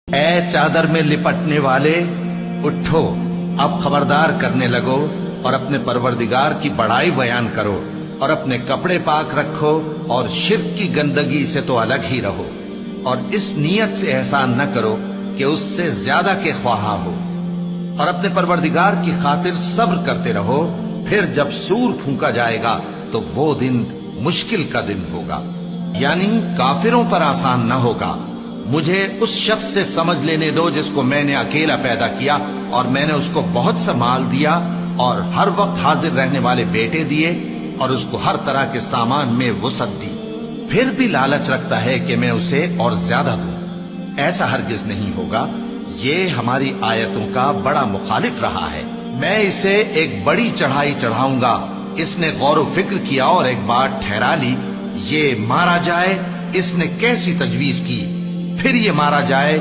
اے چادر میں لپٹنے والے، اٹھو، اب خبردار کرنے لگو اور اپنے پروردگار کی بڑائی بیان کرو، اور اپنے کپڑے پاک رکھو اور شرک کی گندگی سے تو الگ ہی رہو، اور اس نیت سے احسان نہ کرو کہ اس سے زیادہ کے خواہاں ہو، اور اپنے پروردگار کی خاطر صبر کرتے رہو، پھر جب سور پھونکا جائے گا تو وہ دن مشکل کا دن ہوگا، یعنی کافروں پر آسان نہ ہوگا۔ مجھے اس شخص سے سمجھ لینے دو جس کو میں نے اکیلا پیدا کیا، اور میں نے اس کو بہت سا مال دیا اور ہر وقت حاضر رہنے والے بیٹے دیے، اور اس کو ہر طرح کے سامان میں وسعت دی، پھر بھی لالچ رکھتا ہے کہ میں اسے اور زیادہ دوں۔ ایسا ہرگز نہیں ہوگا، یہ ہماری آیتوں کا بڑا مخالف رہا ہے۔ میں اسے ایک بڑی چڑھائی چڑھاؤں گا، اس نے غور و فکر کیا اور ایک بات ٹھہرا لی، یہ مارا جائے، اس نے کیسی تجویز کی، پھر یہ مارا جائے،